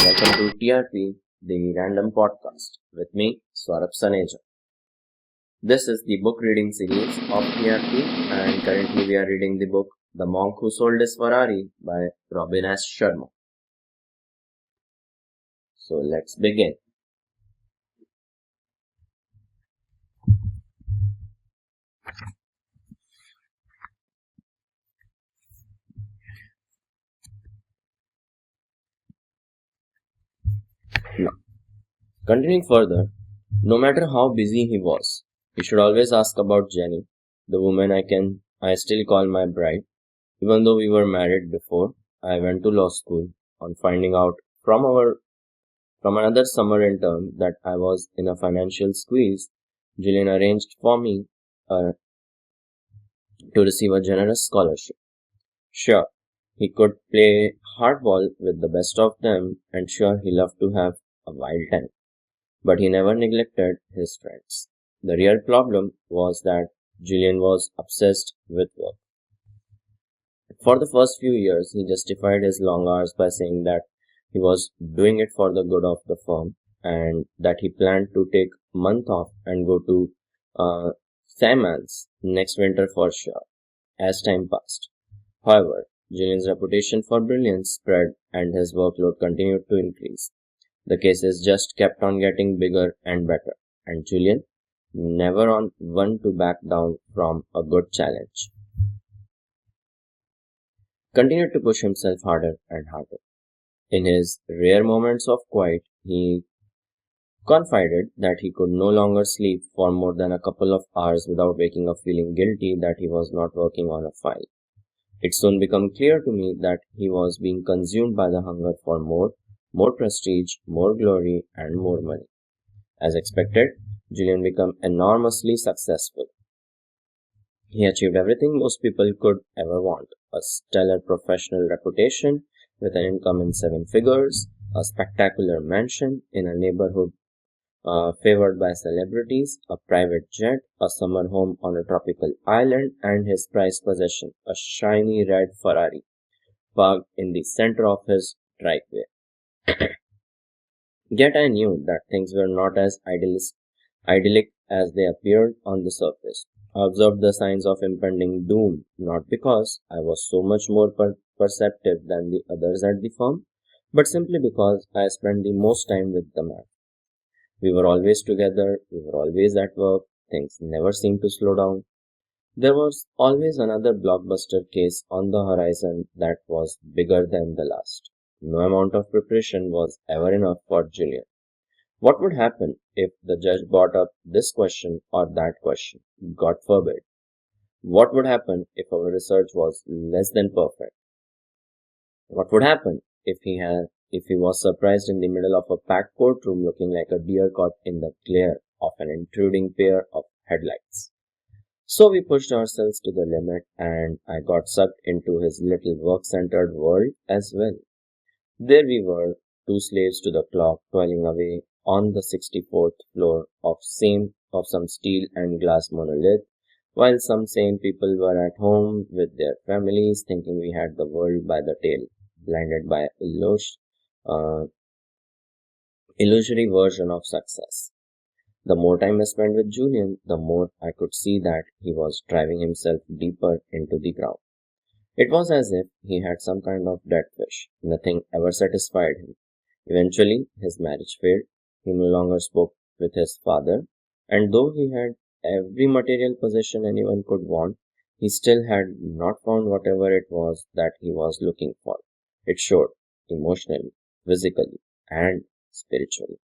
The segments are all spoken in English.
welcome to TRP, the random podcast, with me, Swarab Saneja. This is the book reading series of TRP, and currently we are reading the book The Monk Who Sold His Ferrari by Robin S. Sharma. So let's begin. Now, continuing further, no matter how busy he was, he should always ask about Jenny, the woman I still call my bride. Even though we were married before I went to law school, on finding out from another summer intern that I was in a financial squeeze, Julian arranged for me to receive a generous scholarship. Sure, he could play hardball with the best of them, and sure, he loved to have a wild time. But he never neglected his friends. The real problem was that Julian was obsessed with work. For the first few years, he justified his long hours by saying that he was doing it for the good of the firm and that he planned to take a month off and go to Simon's next winter for sure. As time passed, however, Julian's reputation for brilliance spread and his workload continued to increase. The cases just kept on getting bigger and better, and Julian never on one to back down from a good challenge. Continued to push himself harder and harder. In his rare moments of quiet, he confided that he could no longer sleep for more than a couple of hours without waking up feeling guilty that he was not working on a file. It soon became clear to me that he was being consumed by the hunger for more prestige, more glory, and more money. As expected, Julian became enormously successful. He achieved everything most people could ever want: a stellar professional reputation with an income in seven figures, a spectacular mansion in a neighborhood favored by celebrities, a private jet, a summer home on a tropical island, and his prized possession, a shiny red Ferrari, parked in the center of his driveway. Yet I knew that things were not as idyllic as they appeared on the surface. I observed the signs of impending doom, not because I was so much more perceptive than the others at the firm, but simply because I spent the most time with the man. We were always together, we were always at work, things never seemed to slow down. There was always another blockbuster case on the horizon that was bigger than the last. No amount of preparation was ever enough for Julian. What would happen if the judge brought up this question or that question? God forbid. What would happen if our research was less than perfect? What would happen if he was surprised in the middle of a packed courtroom looking like a deer caught in the glare of an intruding pair of headlights? So we pushed ourselves to the limit, and I got sucked into his little work-centered world as well. There we were, two slaves to the clock, toiling away on the 64th floor of some steel and glass monolith, while some sane people were at home with their families, thinking we had the world by the tail, blinded by illusory version of success. The more time I spent with Julian, the more I could see that he was driving himself deeper into the ground. It was as if he had some kind of dead fish. Nothing ever satisfied him. Eventually, his marriage failed. He no longer spoke with his father, and though he had every material possession anyone could want, he still had not found whatever it was that he was looking for. It showed emotionally, physically, and spiritually.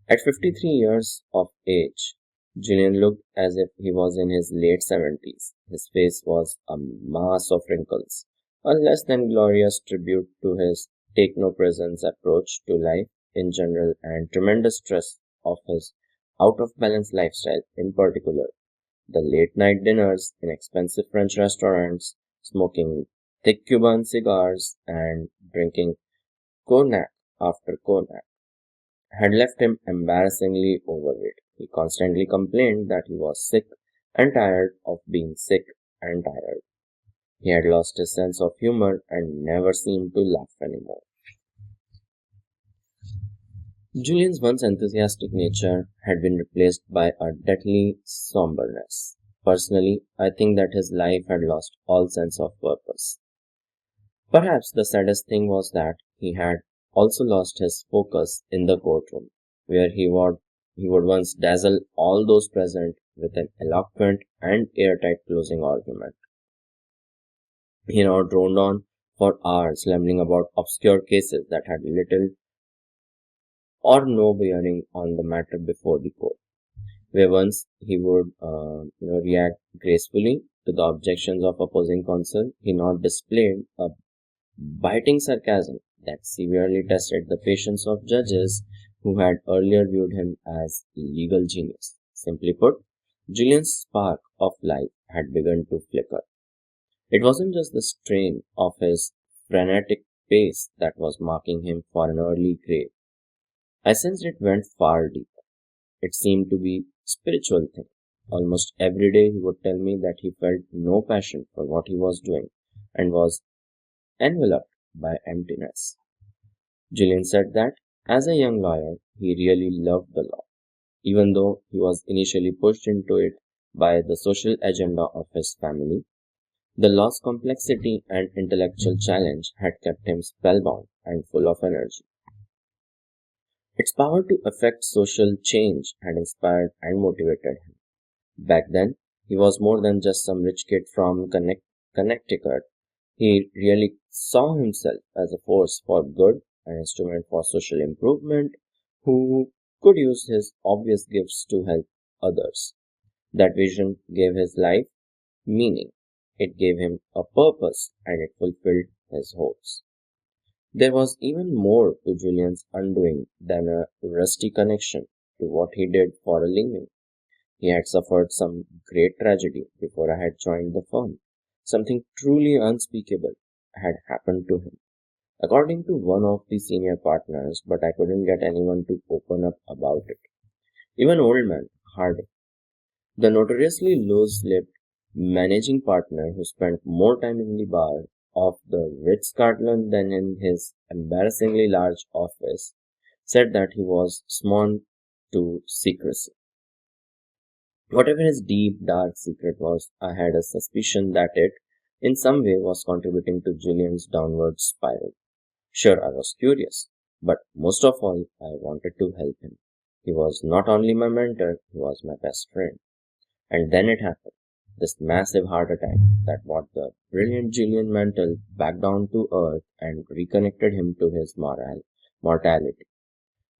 At 53 years of age, Julian looked as if he was in his late 70s. His face was a mass of wrinkles, a less than glorious tribute to his take-no-presence approach to life in general and tremendous stress of his out-of-balance lifestyle in particular. The late-night dinners in expensive French restaurants, smoking thick Cuban cigars, and drinking cognac after cognac had left him embarrassingly overweight. He constantly complained that he was sick and tired of being sick and tired. He had lost his sense of humor and never seemed to laugh anymore. Julian's once enthusiastic nature had been replaced by a deadly somberness. Personally, I think that his life had lost all sense of purpose. Perhaps the saddest thing was that he had also lost his focus in the courtroom, where he would once dazzle all those present with an eloquent and airtight closing argument. He now droned on for hours, rambling about obscure cases that had little or no bearing on the matter before the court. Where once he would react gracefully to the objections of opposing counsel, he now displayed a biting sarcasm that severely tested the patience of judges who had earlier viewed him as legal genius. Simply put, Julian's spark of life had begun to flicker. It wasn't just the strain of his frenetic pace that was marking him for an early grave. I sensed it went far deeper. It seemed to be spiritual thing. Almost every day he would tell me that he felt no passion for what he was doing and was enveloped by emptiness. Julian said that as a young lawyer he really loved the law, even though he was initially pushed into it by the social agenda of his family. The law's complexity and intellectual challenge had kept him spellbound and full of energy. Its power to effect social change had inspired and motivated him. Back then, he was more than just some rich kid from Connecticut. He really saw himself as a force for good, an instrument for social improvement, who could use his obvious gifts to help others. That vision gave his life meaning. It gave him a purpose and it fulfilled his hopes. There was even more to Julian's undoing than a rusty connection to what he did for a living. He had suffered some great tragedy before I had joined the firm. Something truly unspeakable had happened to him, according to one of the senior partners, but I couldn't get anyone to open up about it. Even old man Harding, the notoriously loose-lipped managing partner who spent more time in the bar of the Ritz-Carlton than in his embarrassingly large office, said that he was sworn to secrecy. Whatever his deep, dark secret was, I had a suspicion that it, in some way, was contributing to Julian's downward spiral. Sure, I was curious, but most of all, I wanted to help him. He was not only my mentor, he was my best friend. And then it happened. This massive heart attack that brought the brilliant Julian Mantle back down to earth and reconnected him to his mortality.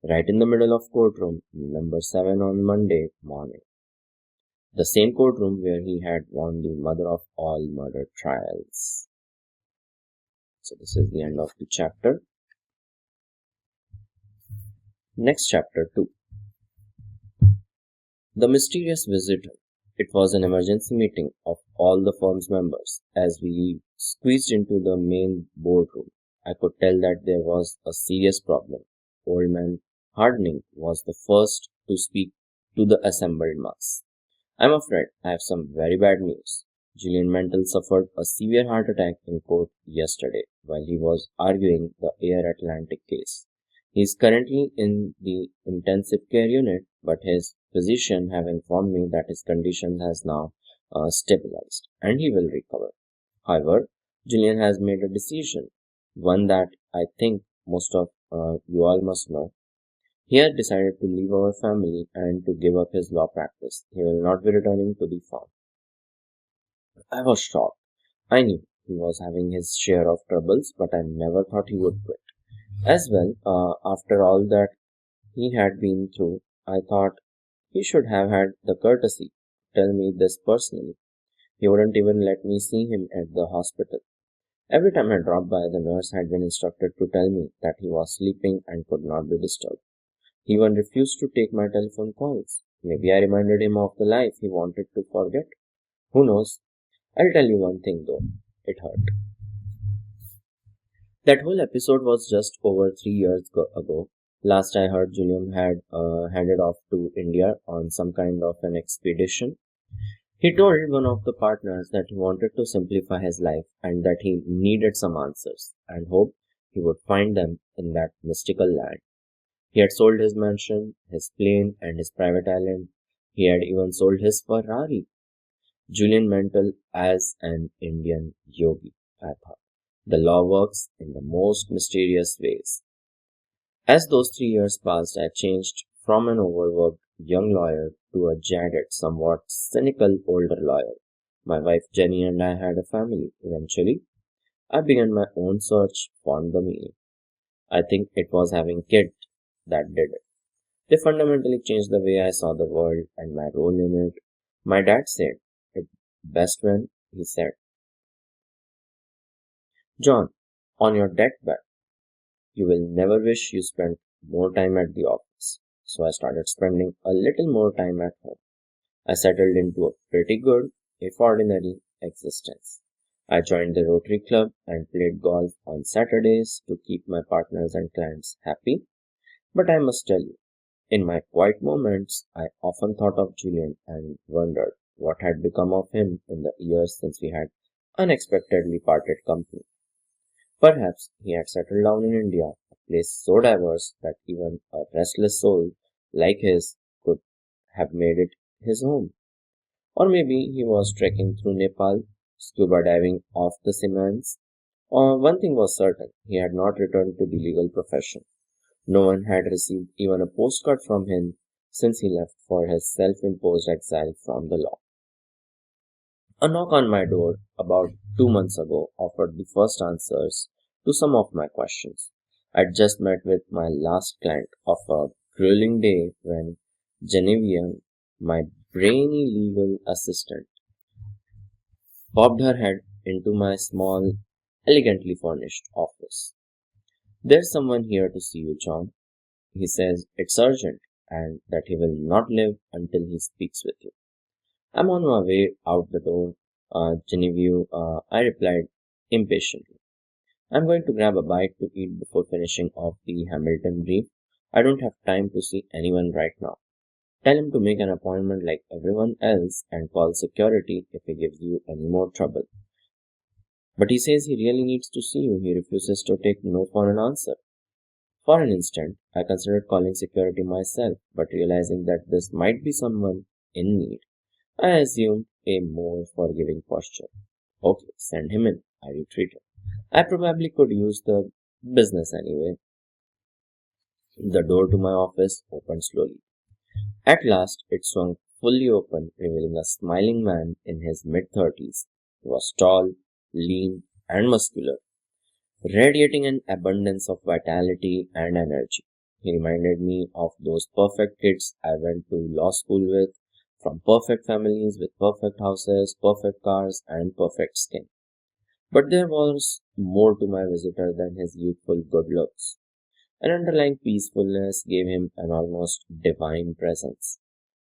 Right in the middle of courtroom number 7 on Monday morning. The same courtroom where he had won the mother of all murder trials. So this is the end of the chapter. Next chapter 2. The mysterious visitor. It was an emergency meeting of all the firm's members. As we squeezed into the main boardroom, I could tell that there was a serious problem. Old man Harding was the first to speak to the assembled mass. I'm afraid I have some very bad news. Julian Mantle suffered a severe heart attack in court yesterday while he was arguing the Air Atlantic case. He is currently in the intensive care unit, but his physician have informed me that his condition has now stabilized and he will recover. However, Julian has made a decision, one that I think most of you all must know. He has decided to leave our family and to give up his law practice. He will not be returning to the farm. I was shocked. I knew he was having his share of troubles, but I never thought he would quit. As well, after all that he had been through, I thought he should have had the courtesy to tell me this personally. He wouldn't even let me see him at the hospital. Every time I dropped by, the nurse had been instructed to tell me that he was sleeping and could not be disturbed. He even refused to take my telephone calls. Maybe I reminded him of the life he wanted to forget. Who knows? I'll tell you one thing though. It hurt. That whole episode was just over 3 years ago. Last I heard, Julian had headed off to India on some kind of an expedition. He told one of the partners that he wanted to simplify his life and that he needed some answers and hoped he would find them in that mystical land. He had sold his mansion, his plane, and his private island. He had even sold his Ferrari. Julian Mantle as an Indian yogi, I thought. The law works in the most mysterious ways. As those 3 years passed, I changed from an overworked young lawyer to a jaded, somewhat cynical older lawyer. My wife Jenny and I had a family. Eventually, I began my own search for the meaning. I think it was having kids that did it. They fundamentally changed the way I saw the world and my role in it. My dad said it best when he said, John, on your deathbed, you will never wish you spent more time at the office. So I started spending a little more time at home. I settled into a pretty good, if ordinary, existence. I joined the Rotary Club and played golf on Saturdays to keep my partners and clients happy. But I must tell you, in my quiet moments, I often thought of Julian and wondered what had become of him in the years since we had unexpectedly parted company. Perhaps he had settled down in India, a place so diverse that even a restless soul like his could have made it his home. Or maybe he was trekking through Nepal, scuba diving off the Simans. Or one thing was certain, he had not returned to the legal profession. No one had received even a postcard from him since he left for his self-imposed exile from the law. A knock on my door about 2 months ago offered the first answers to some of my questions. I'd just met with my last client of a grueling day when Genevieve, my brainy legal assistant, popped her head into my small, elegantly furnished office. There's someone here to see you, John. He says it's urgent and that he will not live until he speaks with you. I'm on my way out the door, Genevieve, I replied impatiently. I'm going to grab a bite to eat before finishing off the Hamilton brief. I don't have time to see anyone right now. Tell him to make an appointment like everyone else and call security if he gives you any more trouble. But he says he really needs to see you. He refuses to take no for an answer. For an instant, I considered calling security myself, but realizing that this might be someone in need, I assumed a more forgiving posture. Okay, send him in, I retreated. I probably could use the business anyway. The door to my office opened slowly. At last, it swung fully open, revealing a smiling man in his mid-30s. He was tall, lean, and muscular, radiating an abundance of vitality and energy. He reminded me of those perfect kids I went to law school with, from perfect families with perfect houses, perfect cars, and perfect skin. But there was more to my visitor than his youthful good looks. An underlying peacefulness gave him an almost divine presence.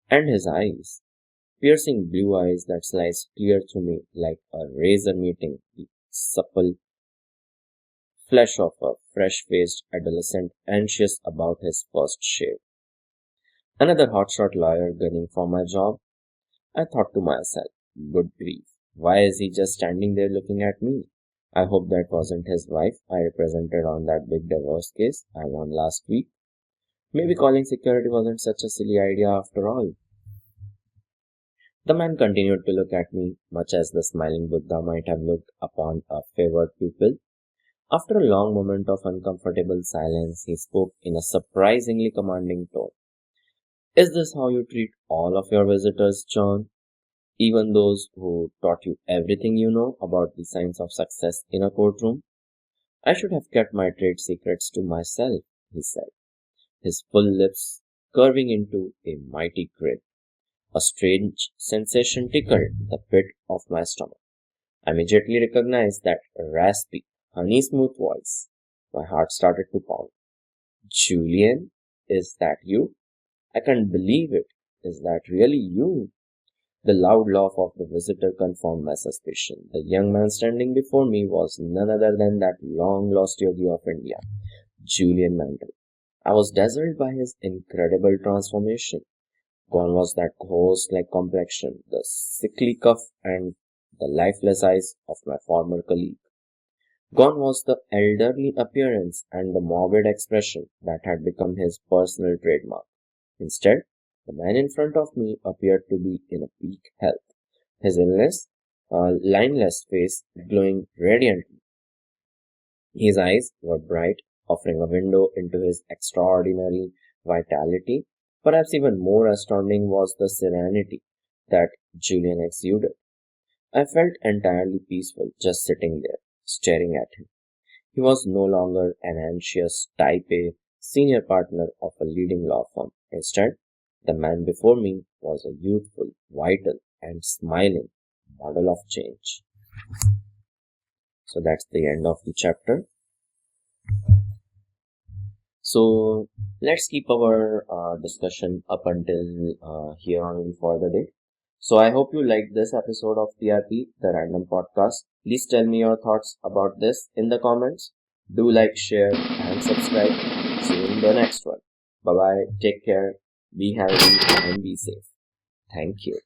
And his eyes, piercing blue eyes that sliced clear through me like a razor meeting the supple flesh of a fresh-faced adolescent anxious about his first shave. Another hotshot lawyer gunning for my job? I thought to myself, good grief, why is he just standing there looking at me? I hope that wasn't his wife I represented on that big divorce case I won last week. Maybe calling security wasn't such a silly idea after all. The man continued to look at me, much as the smiling Buddha might have looked upon a favored pupil. After a long moment of uncomfortable silence, he spoke in a surprisingly commanding tone. Is this how you treat all of your visitors, John? Even those who taught you everything you know about the signs of success in a courtroom? I should have kept my trade secrets to myself, he said, his full lips curving into a mighty grin. A strange sensation tickled the pit of my stomach. I immediately recognized that raspy, honey-smooth voice. My heart started to pound. Julian, is that you? I can't believe it. Is that really you? The loud laugh of the visitor confirmed my suspicion. The young man standing before me was none other than that long-lost yogi of India, Julian Mandel. I was dazzled by his incredible transformation. Gone was that ghost-like complexion, the sickly cough, and the lifeless eyes of my former colleague. Gone was the elderly appearance and the morbid expression that had become his personal trademark. Instead, the man in front of me appeared to be in a peak health, his illness, lineless face glowing radiantly. His eyes were bright, offering a window into his extraordinary vitality. Perhaps even more astounding was the serenity that Julian exuded. I felt entirely peaceful just sitting there, staring at him. He was no longer an anxious type A senior partner of a leading law firm. Instead, the man before me was a youthful, vital, and smiling model of change. So that's the end of the chapter. So let's keep our discussion up until here on for the day. So I hope you liked this episode of TRP, the random podcast. Please tell me your thoughts about this in the comments. Do like, share, and subscribe. See you in the next one. Bye bye. Take care. Be healthy and be safe. Thank you.